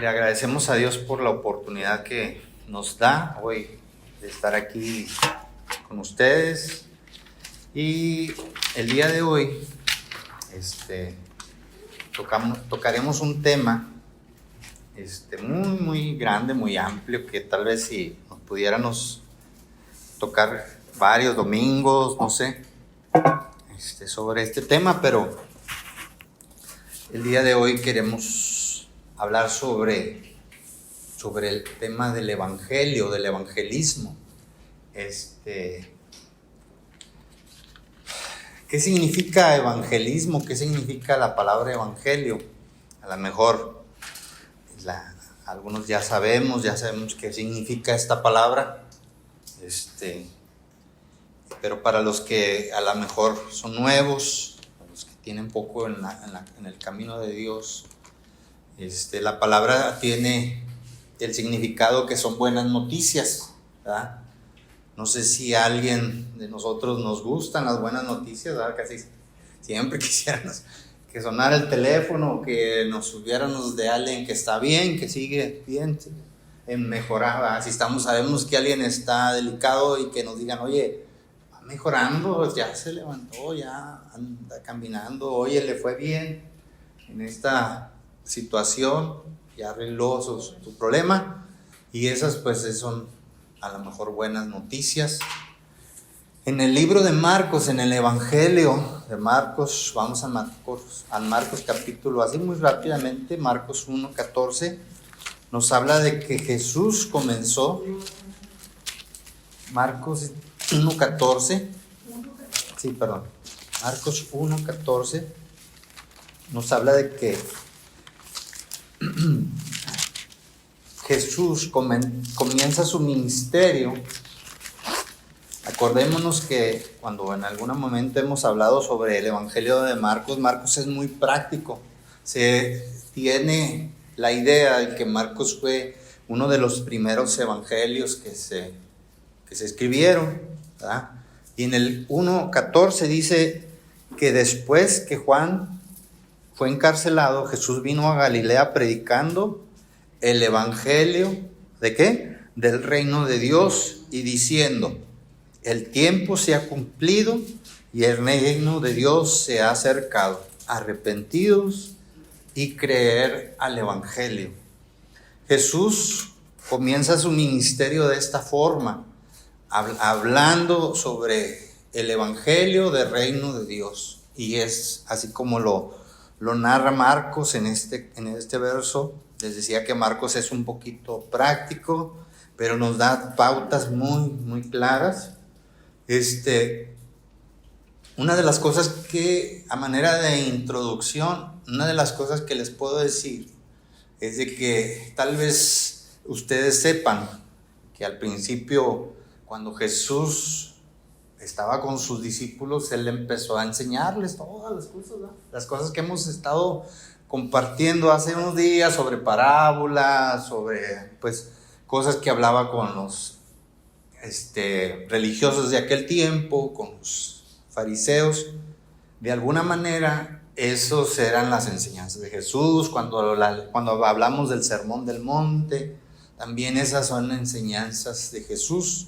Le agradecemos a Dios por la oportunidad que nos da hoy de estar aquí con ustedes. Y el día de hoy tocaremos un tema muy grande, muy amplio, que tal vez si nos pudiéramos tocar varios domingos, no sé, sobre este tema, pero el día de hoy queremos hablar sobre el tema del evangelio, del evangelismo. ¿Qué significa evangelismo? ¿Qué significa la palabra evangelio? A lo mejor algunos ya sabemos qué significa esta palabra, pero para los que a lo mejor son nuevos, los que tienen poco en el camino de Dios, la palabra tiene el significado que son buenas noticias, ¿verdad? No sé si a alguien de nosotros nos gustan las buenas noticias, ¿verdad? Casi siempre quisiéramos que sonara el teléfono, que nos subiéramos de alguien que está bien, que sigue bien, en mejorar, ¿verdad? Si sabemos que alguien está delicado y que nos digan, oye, va mejorando, ya se levantó, ya anda caminando, oye, le fue bien en esta situación, ya arregló su problema, y esas pues son a lo mejor buenas noticias. En el libro de Marcos, en el Evangelio de Marcos, vamos a Marcos capítulo, así muy rápidamente, Marcos 1:14, nos habla de que Jesús comenzó. Marcos 1:14, Marcos 1:14 nos habla de que Jesús comienza su ministerio. Acordémonos que cuando en algún momento hemos hablado sobre el Evangelio de Marcos es muy práctico. Se tiene la idea de que Marcos fue uno de los primeros evangelios que se escribieron, ¿verdad? Y en el 1:14 dice que después que Juan fue encarcelado, Jesús vino a Galilea predicando el evangelio, ¿de qué? Del reino de Dios, y diciendo, el tiempo se ha cumplido y el reino de Dios se ha acercado. Arrepentidos y creer al evangelio. Jesús comienza su ministerio de esta forma, hablando sobre el evangelio del reino de Dios. Y es así como lo narra Marcos en este verso. Les decía que Marcos es un poquito práctico, pero nos da pautas muy, muy claras. Una de las cosas que, a manera de introducción, una de las cosas que les puedo decir es de que tal vez ustedes sepan que al principio, cuando Jesús estaba con sus discípulos, Él empezó a enseñarles todas las cosas, ¿no? Las cosas que hemos estado compartiendo hace unos días sobre parábolas, sobre pues cosas que hablaba con los religiosos de aquel tiempo, con los fariseos. De alguna manera, esos eran las enseñanzas de Jesús. Cuando hablamos del Sermón del Monte, también esas son enseñanzas de Jesús.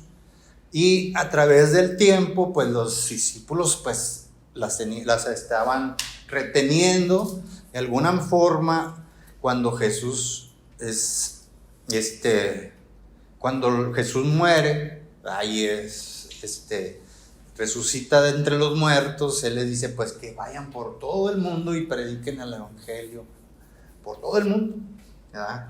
Y a través del tiempo, pues los discípulos pues las estaban reteniendo. De alguna forma, cuando Jesús muere, ahí resucita de entre los muertos, Él les dice pues que vayan por todo el mundo y prediquen el evangelio por todo el mundo, ¿verdad?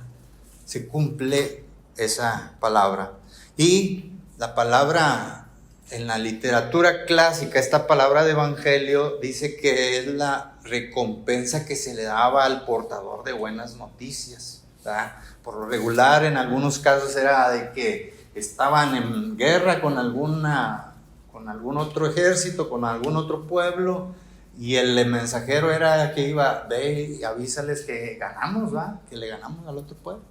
Se cumple esa palabra. Y la palabra en la literatura clásica, esta palabra de evangelio, dice que es la recompensa que se le daba al portador de buenas noticias, ¿verdad? Por lo regular, en algunos casos era de que estaban en guerra con algún otro ejército, con algún otro pueblo, y el mensajero era que iba, ve y avísales que ganamos, ¿verdad? Que le ganamos al otro pueblo.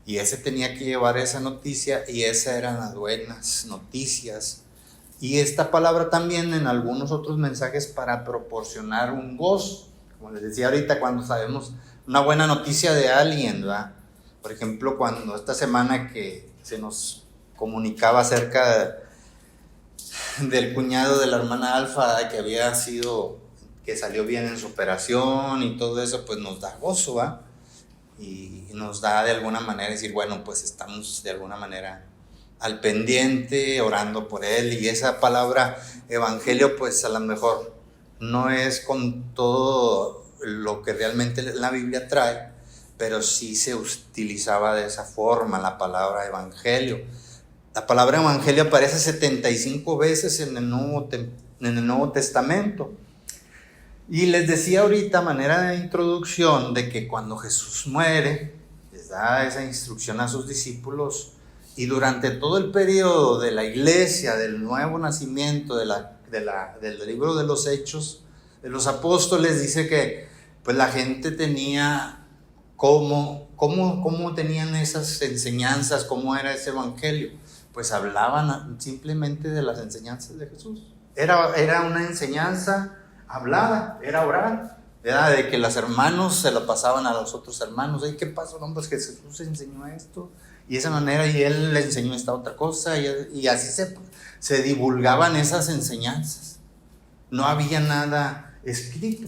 Y ese tenía que llevar esa noticia, y esas eran las buenas noticias. Y esta palabra también en algunos otros mensajes para proporcionar un gozo. Como les decía ahorita, cuando sabemos una buena noticia de alguien, ¿verdad? Por ejemplo, cuando esta semana que se nos comunicaba acerca del cuñado de la hermana Alfa que salió bien en su operación y todo eso, pues nos da gozo, ¿va? Y nos da de alguna manera decir, bueno, pues estamos de alguna manera al pendiente, orando por él. Y esa palabra evangelio, pues a lo mejor no es con todo lo que realmente la Biblia trae, pero sí se utilizaba de esa forma la palabra evangelio. La palabra evangelio aparece 75 veces en el Nuevo Testamento. Y les decía ahorita, a manera de introducción, de que cuando Jesús muere, les da esa instrucción a sus discípulos, y durante todo el periodo de la iglesia, del nuevo nacimiento, del libro de los Hechos, de los apóstoles, dice que pues la gente tenía cómo tenían esas enseñanzas, cómo era ese evangelio. Pues hablaban simplemente de las enseñanzas de Jesús. Era una enseñanza hablada, era oral, era de que los hermanos se lo pasaban a los otros hermanos. ¿Qué pasó? No, pues que Jesús enseñó esto, y de esa manera, y él le enseñó esta otra cosa, y así se divulgaban esas enseñanzas. No había nada escrito.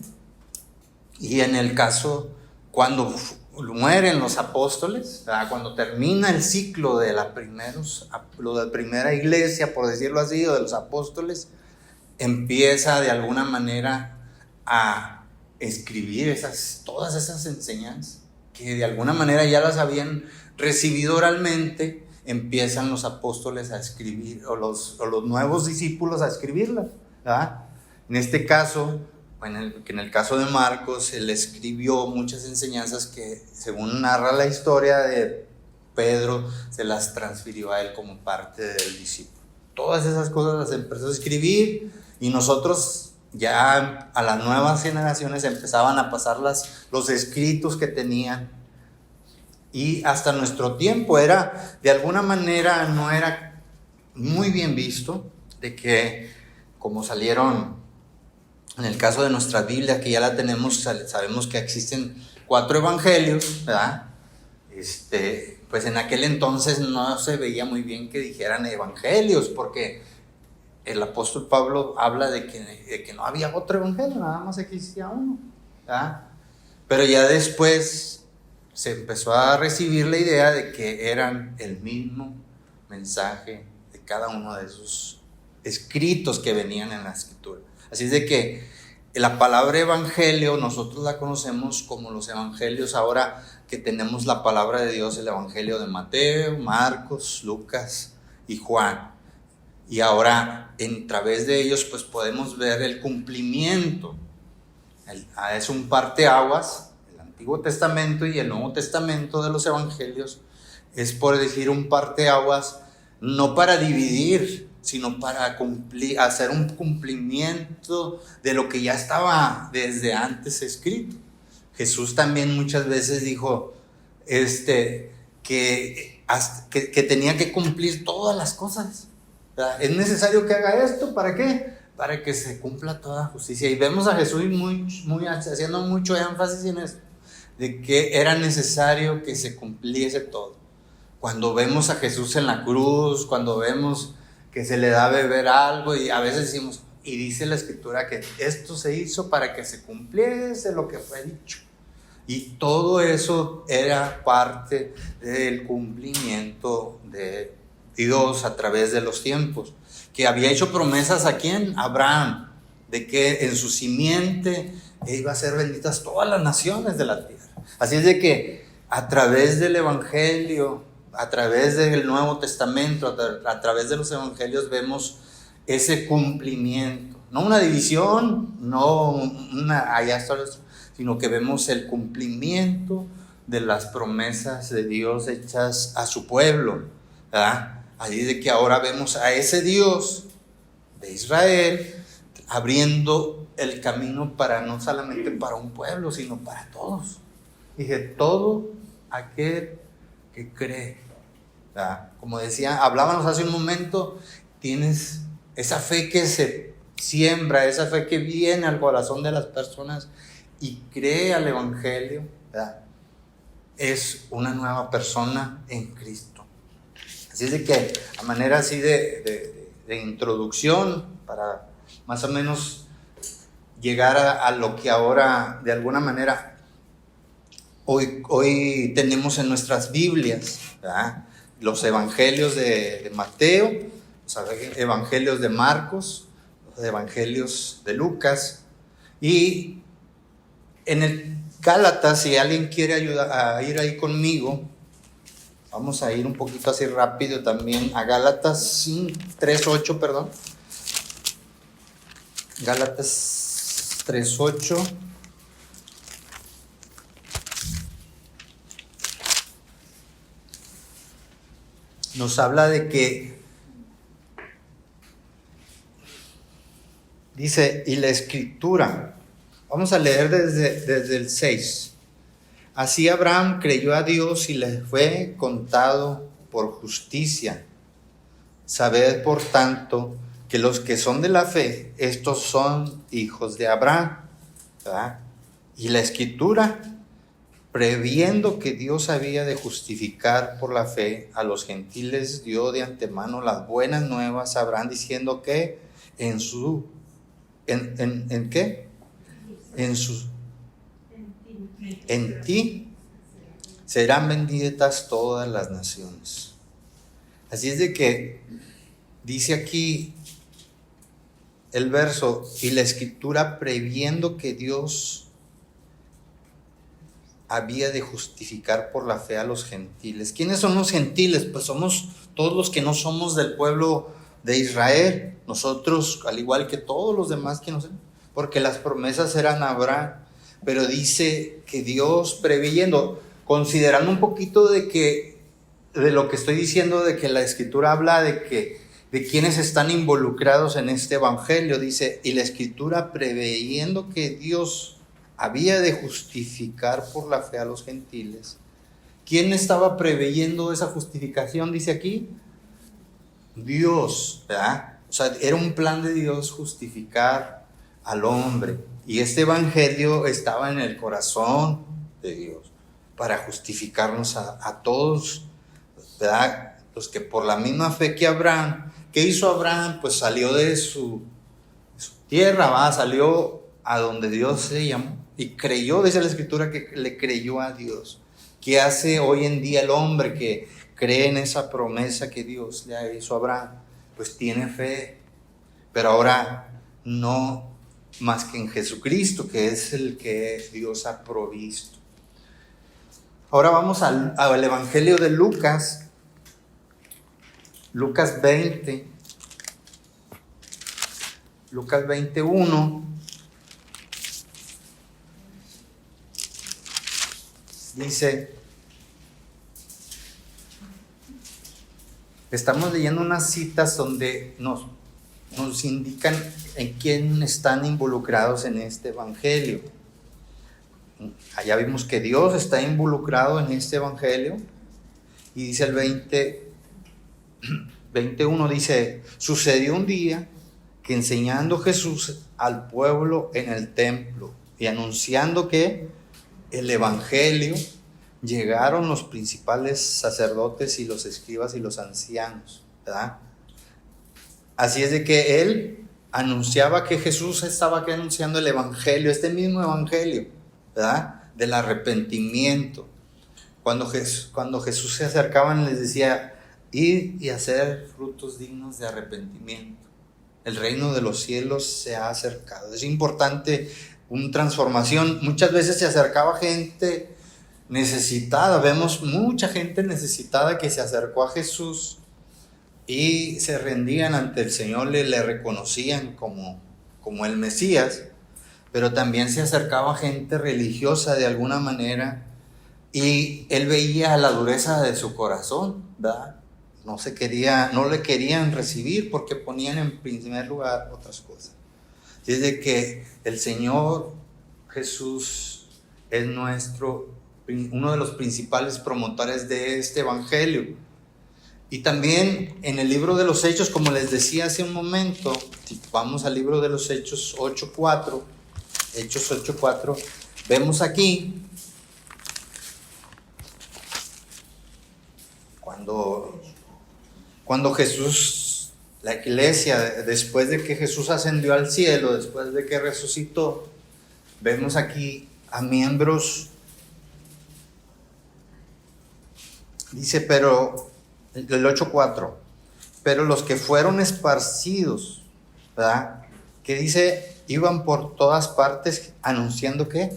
Y en el caso, cuando mueren los apóstoles, cuando termina el ciclo de la primera iglesia, por decirlo así, o de los apóstoles, empieza de alguna manera a escribir todas esas enseñanzas que de alguna manera ya las habían recibido oralmente. Empiezan los apóstoles a escribir, o los nuevos discípulos a escribirlas, ¿verdad? En este caso, en el caso de Marcos, él escribió muchas enseñanzas que, según narra la historia de Pedro, se las transfirió a él como parte del discípulo. Todas esas cosas las empezó a escribir, y nosotros ya a las nuevas generaciones empezaban a pasar los escritos que tenían. Y hasta nuestro tiempo de alguna manera, no era muy bien visto de que, como salieron en el caso de nuestra Biblia, que ya la tenemos, sabemos que existen 4 evangelios, ¿verdad? Pues en aquel entonces no se veía muy bien que dijeran evangelios, porque el apóstol Pablo habla de que no había otro evangelio, nada más existía uno, ¿verdad? Pero ya después se empezó a recibir la idea de que eran el mismo mensaje de cada uno de esos escritos que venían en la escritura. Así es de que la palabra evangelio nosotros la conocemos como los evangelios, ahora que tenemos la palabra de Dios, el evangelio de Mateo, Marcos, Lucas y Juan. Y ahora, a través de ellos, pues podemos ver el cumplimiento. Es un parteaguas, el Antiguo Testamento y el Nuevo Testamento de los evangelios. Es, por decir, un parteaguas, no para dividir, sino para hacer un cumplimiento de lo que ya estaba desde antes escrito. Jesús también muchas veces dijo que tenía que cumplir todas las cosas. Es necesario que haga esto, ¿para qué? Para que se cumpla toda justicia. Y vemos a Jesús haciendo mucho énfasis en esto, de que era necesario que se cumpliese todo. Cuando vemos a Jesús en la cruz, cuando vemos que se le da a beber algo, y a veces decimos, y dice la Escritura que esto se hizo para que se cumpliese lo que fue dicho. Y todo eso era parte del cumplimiento de Dios a través de los tiempos, que había hecho promesas ¿a quién? Abraham, de que en su simiente iba a ser benditas todas las naciones de la tierra. Así es de que a través del evangelio, a través del Nuevo Testamento, a través de los evangelios, vemos ese cumplimiento, no una división, no allá está nuestro, sino que vemos el cumplimiento de las promesas de Dios hechas a su pueblo, ¿verdad? Así de que ahora vemos a ese Dios de Israel abriendo el camino no solamente para un pueblo, sino para todos. Dije, todo aquel que cree, ¿verdad? Como decía, hablábamos hace un momento, tienes esa fe que se siembra, esa fe que viene al corazón de las personas y cree al evangelio, ¿verdad? es una nueva persona en Cristo. Así es de que a manera así de introducción, para más o menos llegar a lo que ahora de alguna manera hoy tenemos en nuestras Biblias, ¿verdad? Los evangelios de Mateo, los evangelios de Marcos, los evangelios de Lucas, y en el Gálatas, si alguien quiere ayudar a ir ahí conmigo, vamos a ir un poquito así rápido también a Gálatas 3:8, perdón. Gálatas 3:8. Nos habla de que dice, y la Escritura, vamos a leer desde el 6. Así Abraham creyó a Dios y le fue contado por justicia. Sabed, por tanto, que los que son de la fe, estos son hijos de Abraham, ¿verdad? Y la Escritura, previendo que Dios había de justificar por la fe a los gentiles, dio de antemano las buenas nuevas a Abraham, diciendo que ¿en qué? En ti serán benditas todas las naciones. Así es de que dice aquí el verso, y la Escritura previendo que Dios había de justificar por la fe a los gentiles. ¿Quiénes son los gentiles? Pues somos todos los que no somos del pueblo de Israel. Nosotros, al igual que todos los demás que no sé, porque las promesas eran a Abraham. Pero dice que Dios preveyendo, considerando un poquito de lo que estoy diciendo, de que la Escritura habla de quienes están involucrados en este evangelio, dice, y la Escritura preveyendo que Dios había de justificar por la fe a los gentiles. ¿Quién estaba preveyendo esa justificación? Dice aquí, Dios, ¿verdad? O sea, era un plan de Dios justificar al hombre. Y este evangelio estaba en el corazón de Dios para justificarnos a todos, ¿verdad? Los que por la misma fe que Abraham, ¿qué hizo Abraham? Pues salió de su tierra, ¿va? Salió a donde Dios le llamó y creyó, dice la Escritura que le creyó a Dios. ¿Qué hace hoy en día el hombre que cree en esa promesa que Dios le hizo a Abraham? Pues tiene fe, pero ahora no más que en Jesucristo, que es el que Dios ha provisto. Ahora vamos al Evangelio de Lucas, Lucas 20, Lucas 21. Dice, estamos leyendo unas citas donde nos indican en quién están involucrados en este evangelio. Allá vimos que Dios está involucrado en este evangelio. Y dice el 21, dice, sucedió un día que enseñando Jesús al pueblo en el templo y anunciando que el evangelio, llegaron los principales sacerdotes y los escribas y los ancianos, ¿verdad? Así es de que él anunciaba que Jesús estaba aquí anunciando el evangelio, este mismo evangelio, ¿verdad? Del arrepentimiento. Cuando Jesús se acercaban, les decía, id y hacer frutos dignos de arrepentimiento. El reino de los cielos se ha acercado. Es importante una transformación. Muchas veces se acercaba gente necesitada. Vemos mucha gente necesitada que se acercó a Jesús y se rendían ante el Señor, le reconocían como el Mesías, pero también se acercaba gente religiosa de alguna manera y él veía la dureza de su corazón, ¿verdad? No le querían recibir porque ponían en primer lugar otras cosas. Y es de que el Señor Jesús es uno de los principales promotores de este evangelio. Y también en el libro de los Hechos, como les decía hace un momento, si vamos al libro de los Hechos 8:4, Hechos 8:4, vemos aquí Cuando Jesús, la iglesia, después de que Jesús ascendió al cielo, después de que resucitó, vemos aquí a miembros, dice, pero, el 8:4, pero los que fueron esparcidos, ¿verdad? Que dice, iban por todas partes anunciando, ¿qué?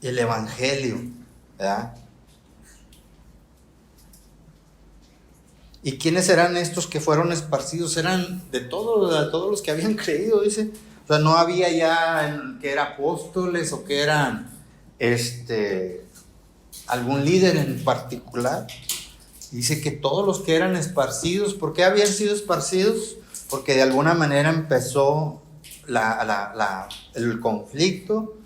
El evangelio, ¿verdad? ¿Y quiénes eran estos que fueron esparcidos? Eran de todos los que habían creído, dice. O sea, no había ya que eran apóstoles o que eran algún líder en particular. Dice que todos los que eran esparcidos. ¿Por qué habían sido esparcidos? Porque de alguna manera empezó el conflicto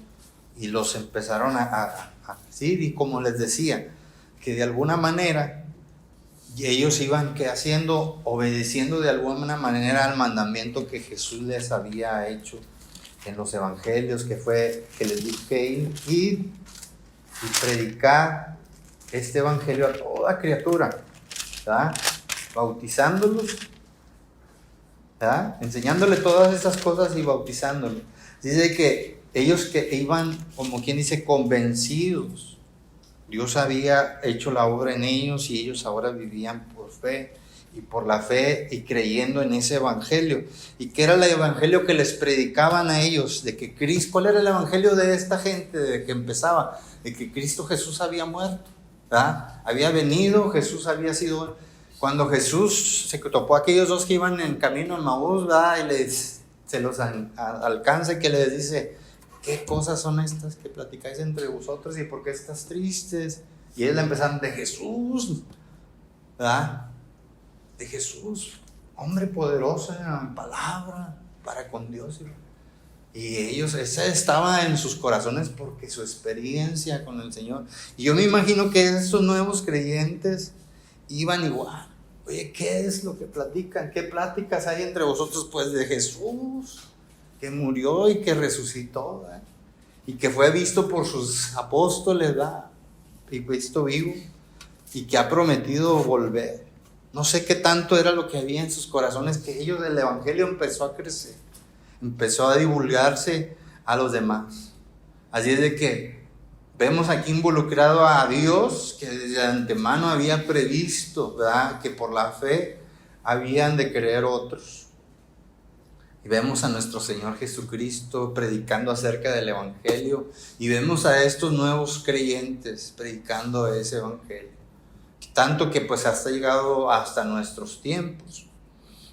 y los empezaron a decir. Y como les decía, que de alguna manera y ellos iban haciendo, obedeciendo de alguna manera al mandamiento que Jesús les había hecho en los evangelios, que fue que les dijo que ir y predicar este evangelio a toda criatura, ¿verdad? Bautizándolos, ¿verdad? Enseñándole todas esas cosas y bautizándolos. Dice que ellos que iban, como quien dice, convencidos. Dios había hecho la obra en ellos y ellos ahora vivían por fe y por la fe y creyendo en ese evangelio. ¿Y qué era el evangelio que les predicaban a ellos? De que Cristo, ¿cuál era el evangelio de esta gente de que empezaba? De que Cristo Jesús había muerto, ¿verdad? Había venido, Jesús había sido... Cuando Jesús se topó a aquellos dos que iban en camino a Maús, ¿verdad? Y se los alcanza y que les dice... ¿Qué cosas son estas que platicáis entre vosotros y por qué estás tristes? Y ellos le empezaron de Jesús, ¿verdad? De Jesús, hombre poderoso en palabra para con Dios. Y ellos, esa estaba en sus corazones porque su experiencia con el Señor. Y yo me imagino que esos nuevos creyentes iban igual. Oye, ¿qué es lo que platican? ¿Qué pláticas hay entre vosotros? Pues de Jesús, que murió y que resucitó, ¿verdad? Y que fue visto por sus apóstoles, ¿verdad? Y visto vivo, y que ha prometido volver. No sé qué tanto era lo que había en sus corazones, que ellos, el evangelio empezó a crecer, empezó a divulgarse a los demás. Así es de que vemos aquí involucrado a Dios, que desde antemano había previsto, ¿verdad? Que por la fe habían de creer otros. Y vemos a nuestro Señor Jesucristo predicando acerca del evangelio. Y vemos a estos nuevos creyentes predicando ese evangelio. Tanto que pues hasta llegado hasta nuestros tiempos,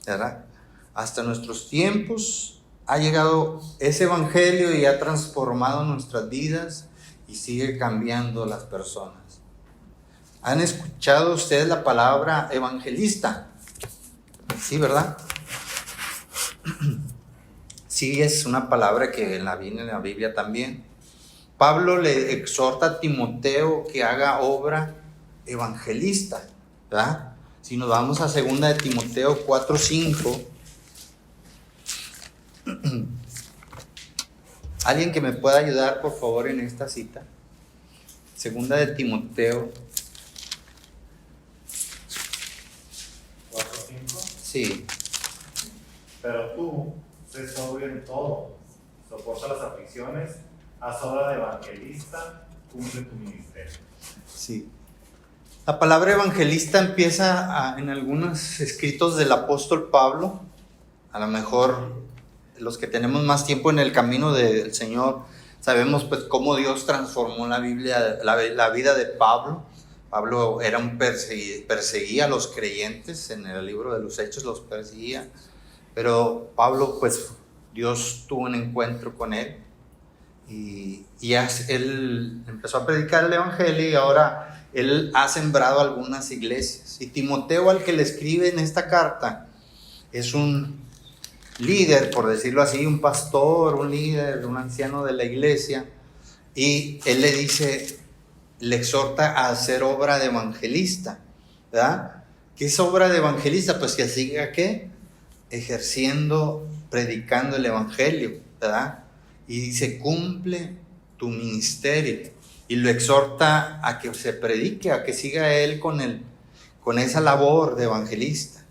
¿verdad? Hasta nuestros tiempos ha llegado ese evangelio y ha transformado nuestras vidas y sigue cambiando las personas. ¿Han escuchado ustedes la palabra evangelista? Sí, ¿verdad? Sí, es una palabra que viene en la Biblia también. Pablo le exhorta a Timoteo que haga obra evangelista, ¿verdad? Si nos vamos a 2 de Timoteo 4:5, ¿alguien que me pueda ayudar por favor en esta cita? 2 de Timoteo 4:5. Sí. Pero tú, sé sobrio en todo, soporta las aflicciones, haz obra de evangelista, cumple tu ministerio. Sí. La palabra evangelista empieza en algunos escritos del apóstol Pablo. A lo mejor los que tenemos más tiempo en el camino del Señor sabemos pues cómo Dios transformó la Biblia, la vida de Pablo. Pablo era perseguía a los creyentes, en el libro de los Hechos los perseguía, pero Pablo pues Dios tuvo un encuentro con él y él empezó a predicar el evangelio y ahora él ha sembrado algunas iglesias. Y Timoteo, al que le escribe en esta carta, es un líder, por decirlo así, un pastor, un líder, un anciano de la iglesia, y él le dice, le exhorta a hacer obra de evangelista, ¿verdad? ¿Qué es obra de evangelista? Pues que siga, ¿qué? Ejerciendo, predicando el evangelio, ¿verdad? Y dice, cumple tu ministerio. Y lo exhorta a que se predique, a que siga él con el con esa labor de evangelista.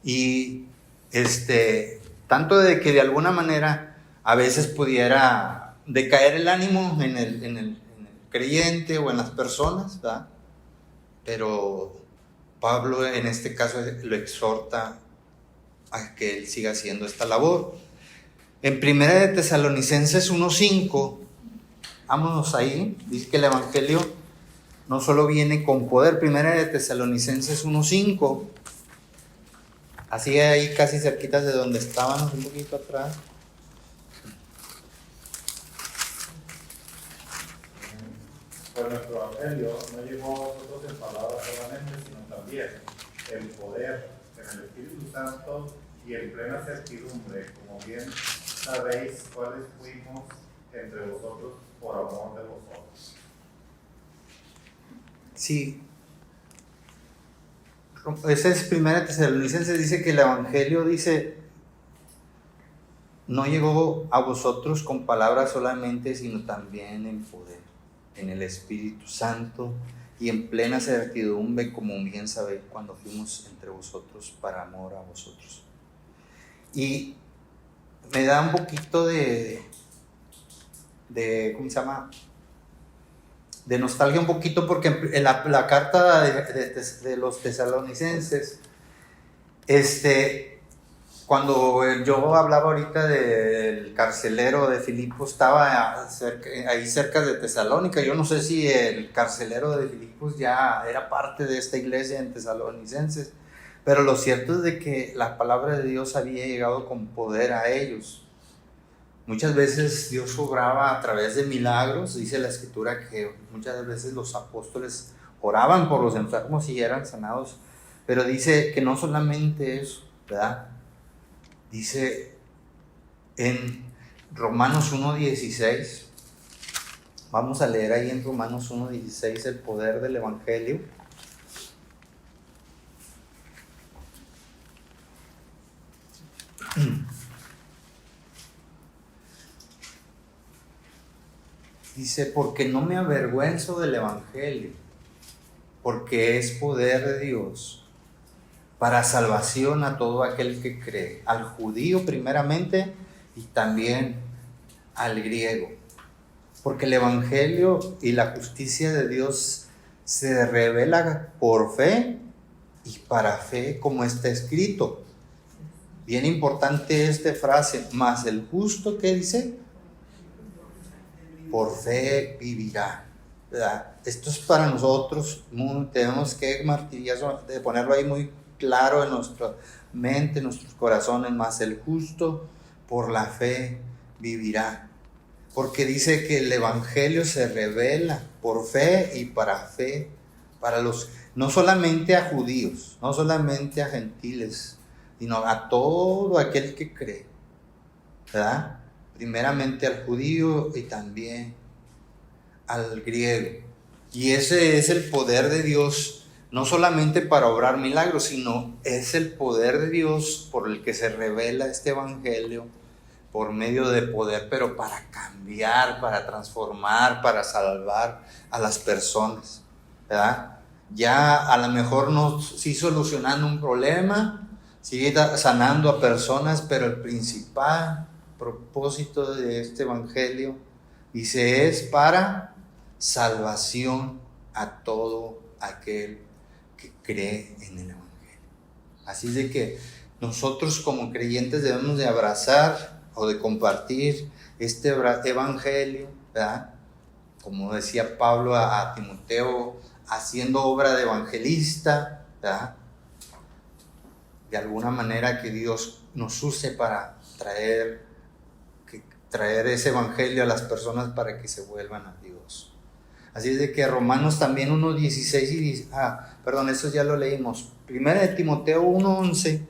Y tanto de que de alguna manera a veces pudiera decaer el ánimo en el creyente o en las personas, ¿verdad? Pero Pablo en este caso lo exhorta a que él siga haciendo esta labor. En 1 de Tesalonicenses 1:5, vámonos ahí, dice que el evangelio no solo viene con poder. 1 de Tesalonicenses 1:5, así ahí casi cerquitas de donde estábamos, un poquito atrás. Pues nuestro evangelio no llegó a vosotros en palabras solamente, sino también en poder, en el Espíritu Santo y en plena certidumbre, como bien sabéis cuáles fuimos entre vosotros por amor de vosotros. Sí. Ese es 1 Tesalonicenses, dice que el evangelio no llegó a vosotros con palabras solamente, sino también en poder, en el Espíritu Santo y en plena certidumbre, como bien sabéis, cuando fuimos entre vosotros para amor a vosotros. Y me da un poquito de ¿cómo se llama? De nostalgia un poquito, porque en la carta de los tesalonicenses, cuando yo hablaba ahorita del carcelero de Filipos, estaba ahí cerca de Tesalónica. Yo no sé si el carcelero de Filipos ya era parte de esta iglesia en Tesalonicenses, pero lo cierto es de que la palabra de Dios había llegado con poder a ellos. Muchas veces Dios obraba a través de milagros. Dice la Escritura que muchas veces los apóstoles oraban por los enfermos y eran sanados, pero dice que no solamente eso, ¿verdad? Dice en Romanos 1:16, vamos a leer ahí en Romanos 1:16 el poder del evangelio. Dice, porque no me avergüenzo del evangelio, porque es poder de Dios para salvación a todo aquel que cree, al judío primeramente y también al griego. Porque el evangelio y la justicia de Dios se revela por fe y para fe, como está escrito. Bien importante esta frase, mas el justo, ¿qué dice? Por fe vivirá, ¿verdad? Esto es para nosotros, tenemos que de ponerlo ahí muy claro en nuestra mente, en nuestros corazones, más el justo por la fe vivirá. Porque dice que el evangelio se revela por fe y para fe, no solamente a judíos, no solamente a gentiles, sino a todo aquel que cree, ¿verdad? Primeramente al judío y también al griego. Y ese es el poder de Dios, no solamente para obrar milagros, sino es el poder de Dios por el que se revela este evangelio por medio de poder, pero para cambiar, para transformar, para salvar a las personas, ¿verdad? Ya a lo mejor no sí solucionando un problema, sigue sanando a personas, pero el principal propósito de este evangelio, dice, es para salvación a todo aquel que cree en el evangelio. Así de que nosotros como creyentes debemos de abrazar o de compartir este evangelio, ¿verdad? Como decía Pablo a Timoteo, haciendo obra de evangelista, ¿verdad? De alguna manera que Dios nos use para traer ese evangelio a las personas para que se vuelvan a Dios. Así es de que Romanos también 1:16 y dice, eso ya lo leímos. 1 de Timoteo 1:11.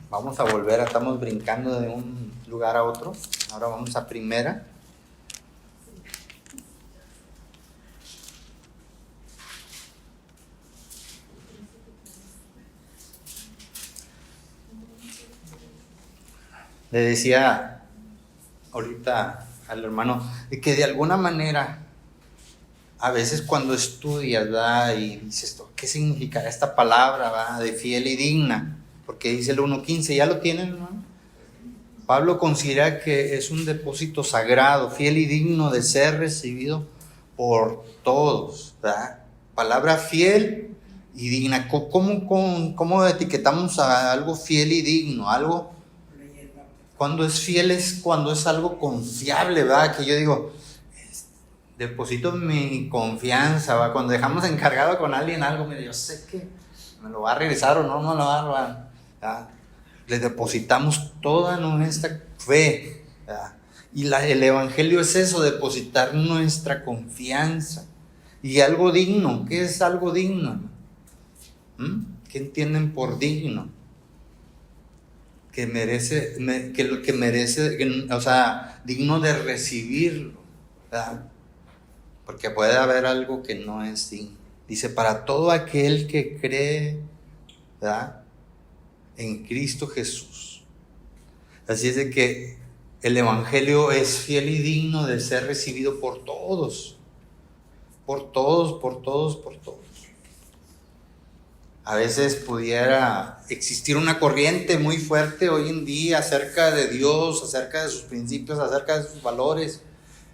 Vamos a volver, estamos brincando de un lugar a otro. Ahora vamos a primera. Le decía ahorita al hermano que de alguna manera a veces cuando estudias, ¿verdad? Y dices, ¿qué significará esta palabra, ¿verdad? De fiel y digna? Porque dice el 1:15, ¿ya lo tienen, hermano? Pablo considera que es un depósito sagrado, fiel y digno de ser recibido por todos, ¿verdad? Palabra fiel y digna. ¿Cómo etiquetamos a algo fiel y digno? Algo, cuando es fiel es cuando es algo confiable, ¿verdad? Que yo digo, deposito mi confianza, ¿verdad? Cuando dejamos encargado con alguien algo, mira, yo sé que me lo va a regresar o no me lo va a robar, ¿verdad? Le depositamos toda nuestra fe, ¿verdad? Y el evangelio es eso, depositar nuestra confianza. Y algo digno, ¿qué es algo digno? ¿Qué entienden por digno? Que merece, o sea, digno de recibirlo, ¿verdad? Porque puede haber algo que no es digno. Dice, para todo aquel que cree, ¿verdad?, en Cristo Jesús. Así es de que el evangelio es fiel y digno de ser recibido por todos. Por todos. A veces pudiera existir una corriente muy fuerte hoy en día acerca de Dios, acerca de sus principios, acerca de sus valores.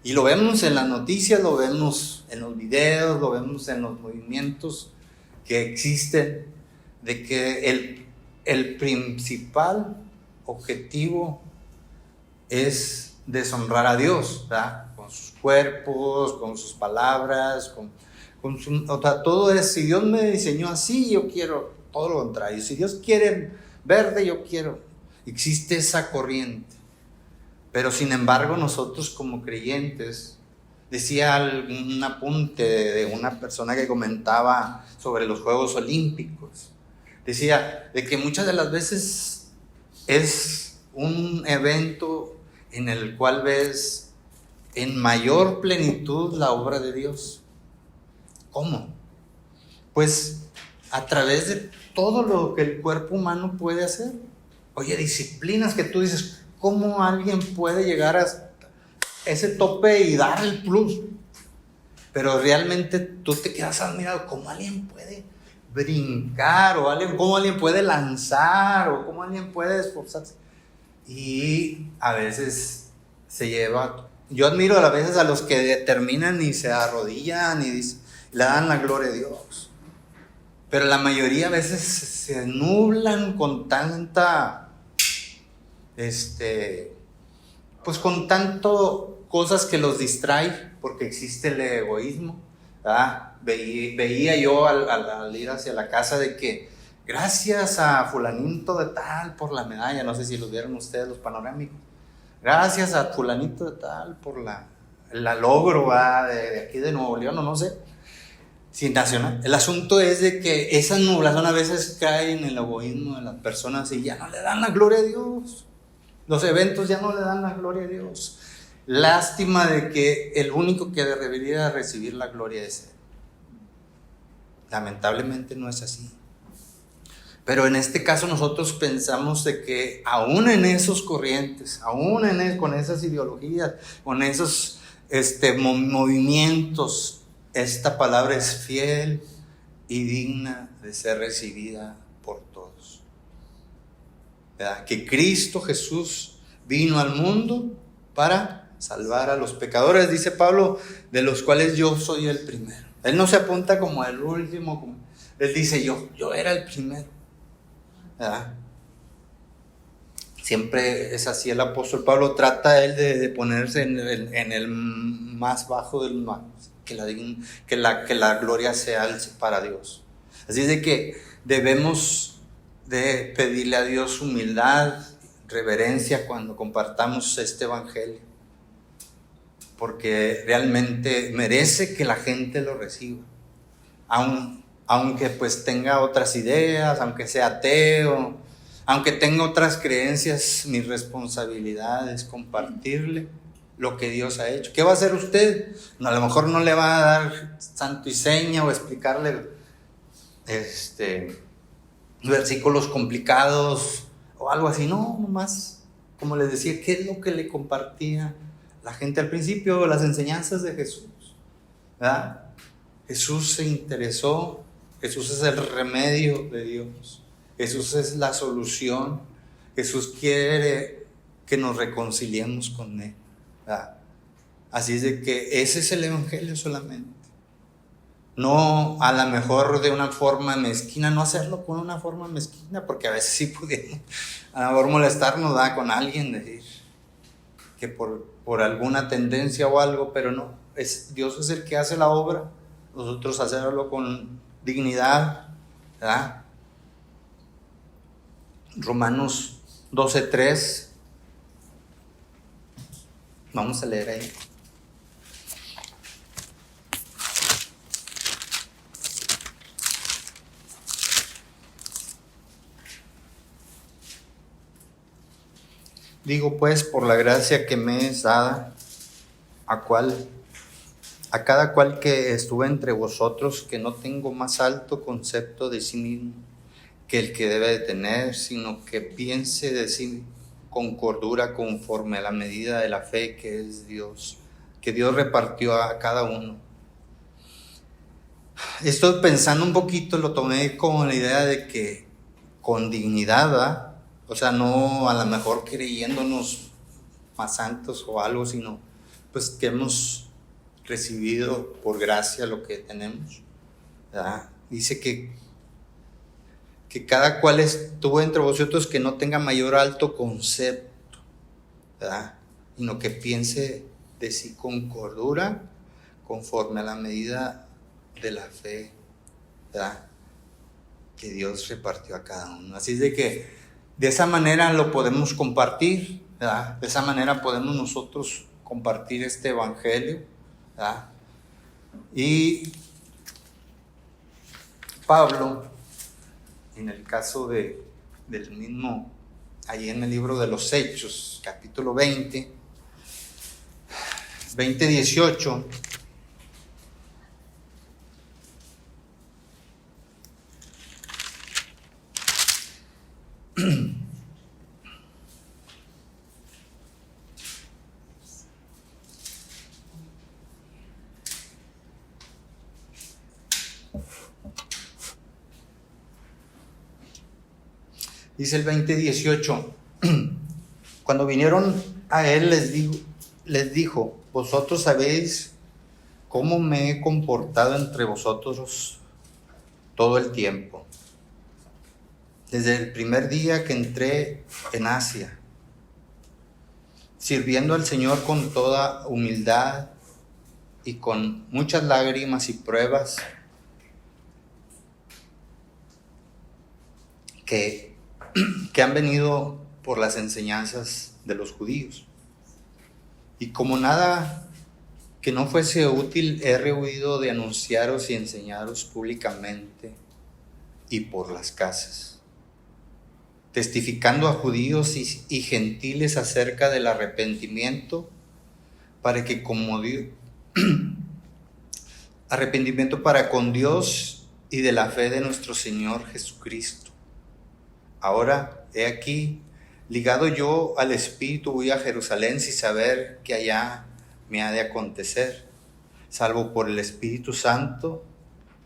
Y lo vemos en las noticias, lo vemos en los videos, lo vemos en los movimientos que existen, de que el principal objetivo es deshonrar a Dios, ¿verdad? Con sus cuerpos, con sus palabras, o sea, todo es, si Dios me diseñó así, yo quiero todo lo contrario. Si Dios quiere verde, yo quiero. Existe esa corriente. Pero sin embargo, nosotros como creyentes, decía un apunte de una persona que comentaba sobre los Juegos Olímpicos, decía de que muchas de las veces es un evento en el cual ves en mayor plenitud la obra de Dios. ¿Cómo? Pues a través de todo lo que el cuerpo humano puede hacer. Oye, disciplinas que tú dices, ¿cómo alguien puede llegar a ese tope y dar el plus? Pero realmente tú te quedas admirado, ¿cómo alguien puede brincar? O cómo alguien puede lanzar, o cómo alguien puede esforzarse. Y a veces se lleva, yo admiro a veces a los que terminan y se arrodillan y le dan la gloria a Dios. Pero la mayoría a veces se nublan con tanta pues con tanto cosas que los distrae, porque existe el egoísmo, ¿verdad? Veía yo al ir hacia la casa de que gracias a fulanito de tal por la medalla, no sé si los vieron ustedes los panorámicos, gracias a fulanito de tal por la logro, ¿verdad?, de aquí de Nuevo León, o no sé, sí, nacional. El asunto es de que esa nublación a veces cae en el egoísmo de las personas y ya no le dan la gloria a Dios. Los eventos ya no le dan la gloria a Dios. Lástima de que el único que debería recibir la gloria es Él. Lamentablemente no es así. Pero en este caso nosotros pensamos de que aún en esos corrientes, aún con esas ideologías, con esos movimientos, esta palabra es fiel y digna de ser recibida por todos. ¿Verdad? Que Cristo Jesús vino al mundo para salvar a los pecadores, dice Pablo, de los cuales yo soy el primero. Él no se apunta como el último, él dice yo era el primero. ¿Verdad? Siempre es así, el apóstol Pablo trata él de ponerse en el más bajo del más, que la gloria sea para Dios. Así es de que debemos de pedirle a Dios humildad, reverencia cuando compartamos este evangelio, porque realmente merece que la gente lo reciba, aunque pues tenga otras ideas, aunque sea ateo, aunque tenga otras creencias. Mi responsabilidad es compartirle lo que Dios ha hecho. ¿Qué va a hacer usted? A lo mejor no le va a dar santo y seña o explicarle versículos complicados o algo así, no, nomás, como les decía, ¿qué es lo que le compartía la gente al principio? Las enseñanzas de Jesús, ¿verdad? Jesús se interesó, Jesús es el remedio de Dios, Jesús es la solución, Jesús quiere que nos reconciliemos con Él, ¿verdad? Así es de que ese es el evangelio solamente. No a lo mejor de una forma mezquina, no hacerlo con una forma mezquina, porque a veces sí pudiéramos a lo mejor molestarnos, ¿verdad?, con alguien, decir que por alguna tendencia o algo, pero no, Dios es el que hace la obra, nosotros hacerlo con dignidad, ¿verdad? Romanos 12:3, vamos a leer ahí. Digo pues, por la gracia que me es dada, a cada cual que estuve entre vosotros, que no tengo más alto concepto de sí mismo que el que debe de tener, sino que piense de sí con cordura conforme a la medida de la fe que es Dios, que Dios repartió a cada uno. Estoy pensando un poquito, lo tomé como la idea de que con dignidad, ¿verdad? O sea, no a lo mejor creyéndonos más santos o algo, sino pues que hemos recibido por gracia lo que tenemos, ¿verdad? Dice que cada cual estuvo entre vosotros que no tenga mayor alto concepto, ¿verdad?, sino que piense de sí con cordura, conforme a la medida de la fe, ¿verdad?, que Dios repartió a cada uno. Así es de que de esa manera lo podemos compartir, ¿verdad? De esa manera podemos nosotros compartir este evangelio, ¿verdad? Y Pablo, en el caso del mismo, ahí en el libro de los Hechos, capítulo 20:18, dice el 20:18, cuando vinieron a él les dijo, vosotros sabéis cómo me he comportado entre vosotros todo el tiempo, desde el primer día que entré en Asia, sirviendo al Señor con toda humildad y con muchas lágrimas y pruebas que han venido por las enseñanzas de los judíos. Y como nada que no fuese útil, he rehuido de anunciaros y enseñaros públicamente y por las casas, testificando a judíos y gentiles acerca del arrepentimiento, para que como Dios, arrepentimiento para con Dios y de la fe de nuestro Señor Jesucristo. Ahora, he aquí, ligado yo al Espíritu, voy a Jerusalén sin saber que allá me ha de acontecer, salvo por el Espíritu Santo,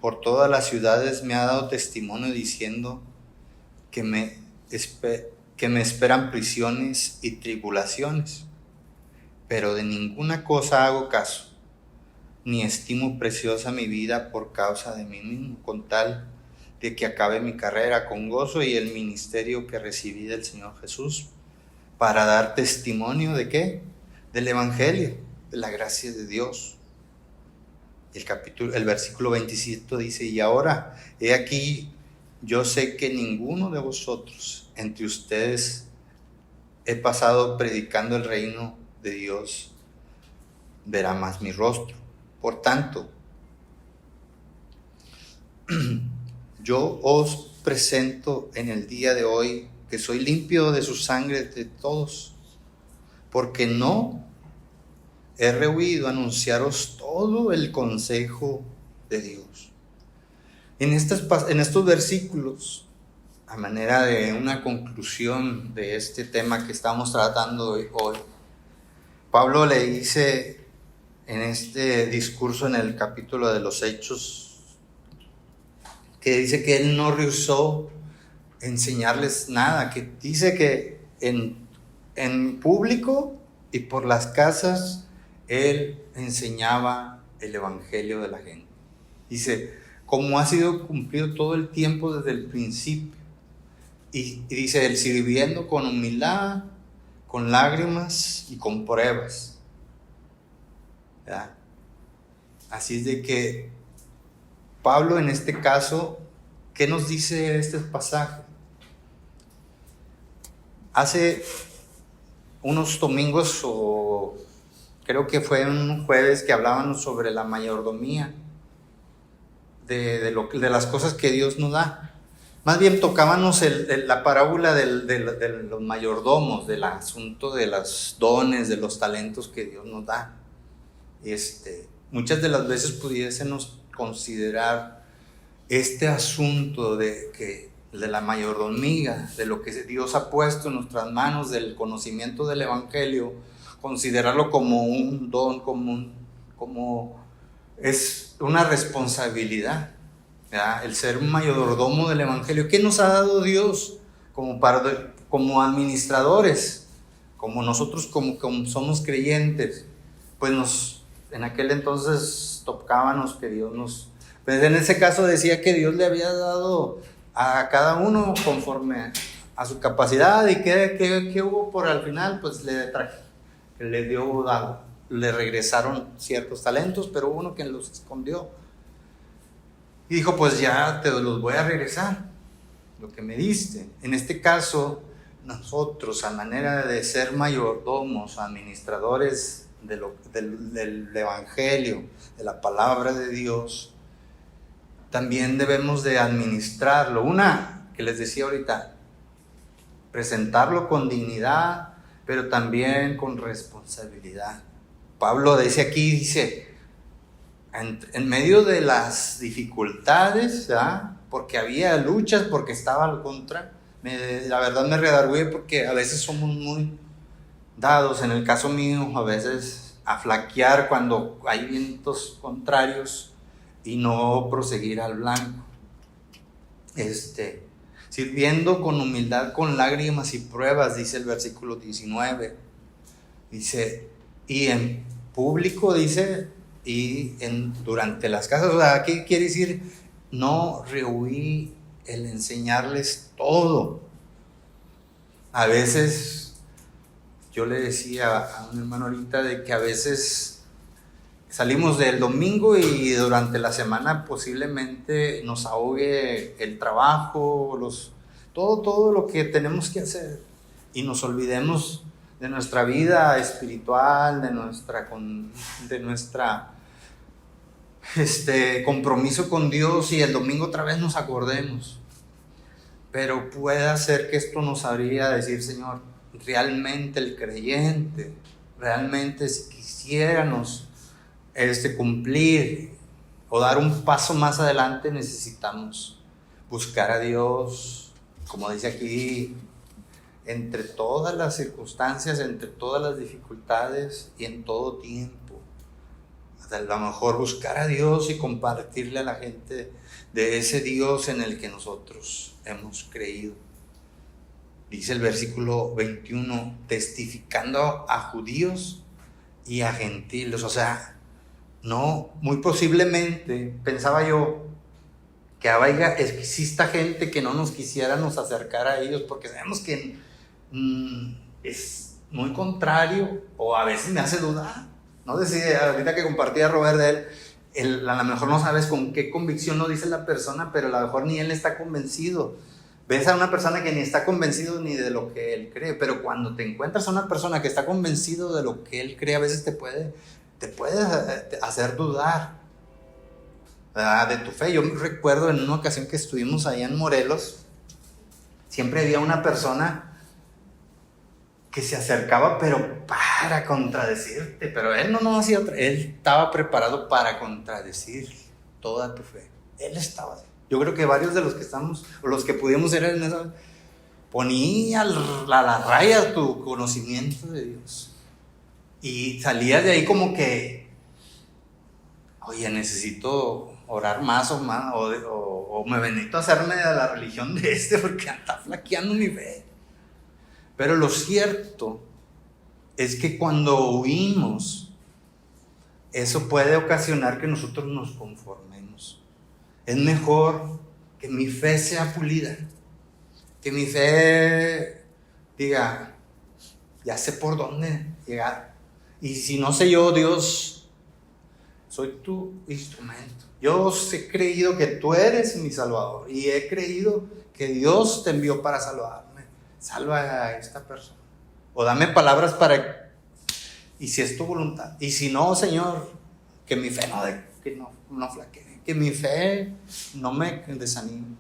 por todas las ciudades me ha dado testimonio diciendo que me esperan prisiones y tribulaciones, pero de ninguna cosa hago caso, ni estimo preciosa mi vida por causa de mí mismo, con tal de que acabe mi carrera con gozo y el ministerio que recibí del Señor Jesús, para dar testimonio ¿de qué? Del Evangelio, de la gracia de Dios. El versículo 27 dice, y ahora, he aquí, yo sé que ninguno de vosotros entre ustedes he pasado predicando el reino de Dios, verá más mi rostro. Por tanto, yo os presento en el día de hoy que soy limpio de su sangre de todos, porque no he rehuido anunciaros todo el consejo de Dios. En estos versículos, a manera de una conclusión de este tema que estamos tratando hoy, Pablo le dice en este discurso en el capítulo de los Hechos, que dice que él no rehusó enseñarles nada, que dice que en público y por las casas él enseñaba el evangelio de la gente. Dice, como ha sido cumplido todo el tiempo desde el principio. Y dice, él sirviendo con humildad, con lágrimas y con pruebas. ¿Verdad? Así es de que Pablo en este caso, ¿qué nos dice este pasaje? Hace unos domingos, o creo que fue un jueves, que hablábamos sobre la mayordomía, de las cosas que Dios nos da. Más bien tocábamos la parábola de los mayordomos, del asunto de los dones, de los talentos que Dios nos da. Muchas de las veces pudiésemos considerar este asunto de la mayordomía, de lo que Dios ha puesto en nuestras manos, del conocimiento del evangelio, considerarlo como un don, como es una responsabilidad, ¿verdad? El ser un mayordomo del evangelio. ¿Qué nos ha dado Dios como administradores, como nosotros como somos creyentes? Pues en aquel entonces tocábamos que Dios pues en ese caso decía que Dios le había dado a cada uno conforme a su capacidad. ¿Y qué hubo por al final? Pues le regresaron ciertos talentos, pero uno que los escondió. Y dijo, pues ya te los voy a regresar, lo que me diste. En este caso, nosotros, a manera de ser mayordomos, administradores del evangelio, de la palabra de Dios, también debemos de administrarlo. Una, que les decía ahorita, presentarlo con dignidad, pero también con responsabilidad. Pablo dice, en medio de las dificultades, ¿verdad? Porque había luchas, porque estaba al contra, la verdad me redarguye porque a veces somos muy dados, en el caso mío, a veces a flaquear cuando hay vientos contrarios y no proseguir al blanco. Sirviendo con humildad, con lágrimas y pruebas, dice el versículo 19. Dice, y en público, dice, y durante las casas. O sea, ¿qué quiere decir? No rehuí el enseñarles todo. A veces, yo le decía a un hermano ahorita de que a veces salimos del domingo y durante la semana posiblemente nos ahogue el trabajo, todo lo que tenemos que hacer, y nos olvidemos de nuestra vida espiritual, de nuestra compromiso con Dios, y el domingo otra vez nos acordemos. Pero puede ser que esto nos haría decir, Señor, realmente el creyente, realmente si quisiéramos cumplir o dar un paso más adelante, necesitamos buscar a Dios, como dice aquí, entre todas las circunstancias, entre todas las dificultades y en todo tiempo. A lo mejor buscar a Dios y compartirle a la gente de ese Dios en el que nosotros hemos creído. Dice el versículo 21, testificando a judíos y a gentiles. O sea, no, muy posiblemente, pensaba yo, que exista gente que no nos quisiéramos acercar a ellos, porque sabemos que es muy contrario, o a veces me hace dudar. No sé si ahorita que compartía Robert de él, a lo mejor no sabes con qué convicción lo dice la persona, pero a lo mejor ni él está convencido. Ves a una persona que ni está convencido ni de lo que él cree, pero cuando te encuentras a una persona que está convencido de lo que él cree, a veces te puede hacer dudar, ¿verdad?, de tu fe. Yo recuerdo en una ocasión que estuvimos allá en Morelos, siempre había una persona que se acercaba, pero para contradecirte, pero él no hacía otra, él estaba preparado para contradecir toda tu fe. Él estaba, yo creo que varios de los que estamos, o los que pudimos ser en esa, ponía a la raya tu conocimiento de Dios, y salías de ahí como que oye, necesito orar más o me benito a hacerme de la religión de porque está flaqueando mi fe. Pero lo cierto es que cuando huimos, eso puede ocasionar que nosotros nos conformemos. Es mejor que mi fe sea pulida, que mi fe diga, ya sé por dónde llegar. Y si no sé yo, Dios, soy tu instrumento. Yo he creído que tú eres mi Salvador y he creído que Dios te envió para salvarme. Salva a esta persona. O dame palabras para... Y si es tu voluntad. Y si no, Señor, que mi fe no flaquee. Que mi fe no me desanime.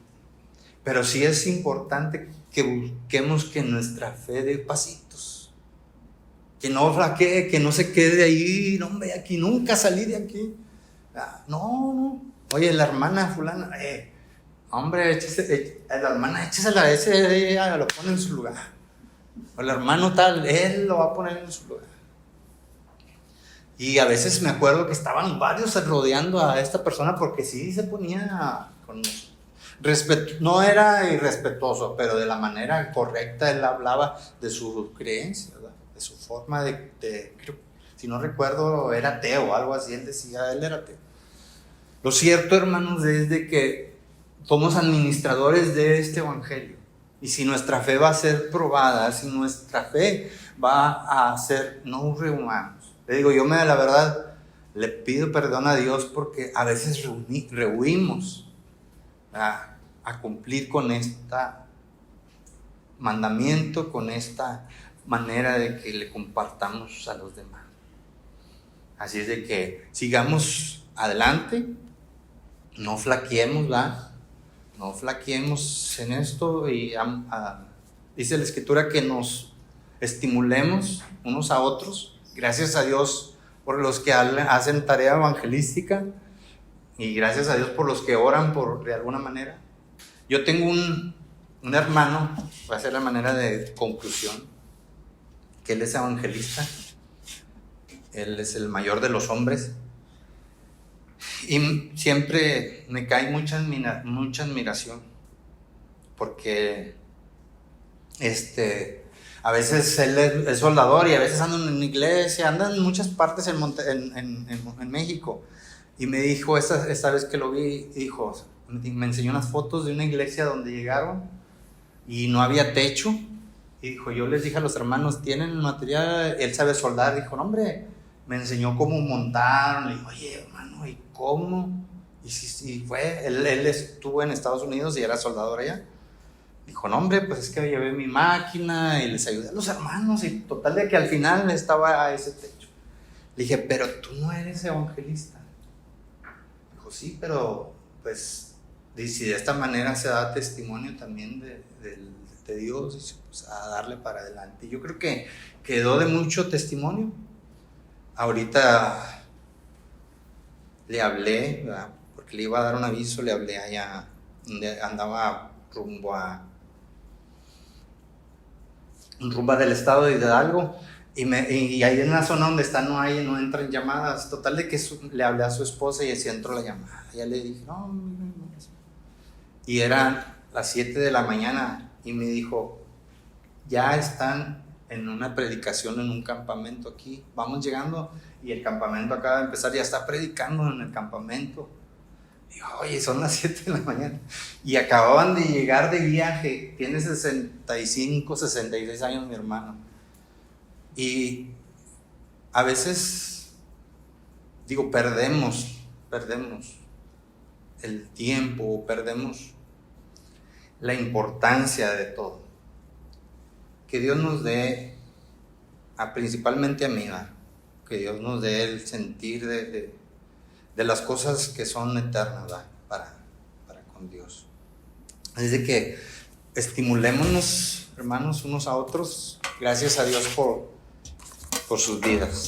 Pero sí es importante que busquemos que nuestra fe dé pasitos. Que no flaquee, que no se quede ahí. No, hombre, aquí nunca salí de aquí. No. Oye, la hermana fulana, hombre, la hermana, échesela a ese, ella lo pone en su lugar. O el hermano tal, él lo va a poner en su lugar. Y a veces me acuerdo que estaban varios rodeando a esta persona porque sí se ponía con no era irrespetuoso, pero de la manera correcta él hablaba de su creencia, ¿verdad? De su forma si no recuerdo, era ateo o algo así, él decía, él era ateo. Lo cierto, hermanos, es de que somos administradores de este evangelio. Y si nuestra fe va a ser probada, si nuestra fe va a ser, no rehumamos. Le digo, la verdad, le pido perdón a Dios porque a veces rehuimos a cumplir con este mandamiento, con esta manera de que le compartamos a los demás. Así es de que sigamos adelante, no flaqueemos, ¿verdad? No flaqueemos en esto y dice la Escritura que nos estimulemos unos a otros. Gracias a Dios por los que hacen tarea evangelística y gracias a Dios por los que oran de alguna manera. Yo tengo un hermano, va a ser la manera de conclusión, que él es evangelista, él es el mayor de los hombres y siempre me cae mucha admiración porque a veces él es soldador y a veces anda en una iglesia, anda en muchas partes en México. Y me dijo, esta vez que lo vi, me enseñó unas fotos de una iglesia donde llegaron y no había techo. Y dijo, yo les dije a los hermanos, ¿tienen material? Él sabe soldar. Dijo, no, hombre, me enseñó cómo montar. Le dijo, oye, hermano, ¿y cómo? Y él estuvo en Estados Unidos y era soldador allá. Dijo, no, hombre, pues es que llevé mi máquina y les ayudé a los hermanos y total de que al final estaba a ese techo. Le dije, pero tú no eres evangelista. Dijo, sí, pero pues si de esta manera se da testimonio también de Dios, pues a darle para adelante. Yo creo que quedó de mucho testimonio. Ahorita le hablé, ¿verdad? Porque le iba a dar un aviso, le hablé allá donde andaba rumbo del estado de Hidalgo y ahí en la zona donde está no entran llamadas. Total de que le hablé a su esposa y así entró la llamada. Ya le dije, no. Y eran las 7 de la mañana y me dijo, ya están en una predicación en un campamento aquí, vamos llegando y el campamento acaba de empezar, ya está predicando en el campamento. Digo, oye, son las 7 de la mañana y acababan de llegar de viaje. Tiene 65, 66 años mi hermano. Y a veces, perdemos el tiempo, perdemos la importancia de todo. Que Dios nos dé, principalmente a mí, que Dios nos dé el sentir de las cosas que son eternas, ¿verdad? para con Dios. Así de que estimulémonos, hermanos, unos a otros. Gracias a Dios por sus vidas.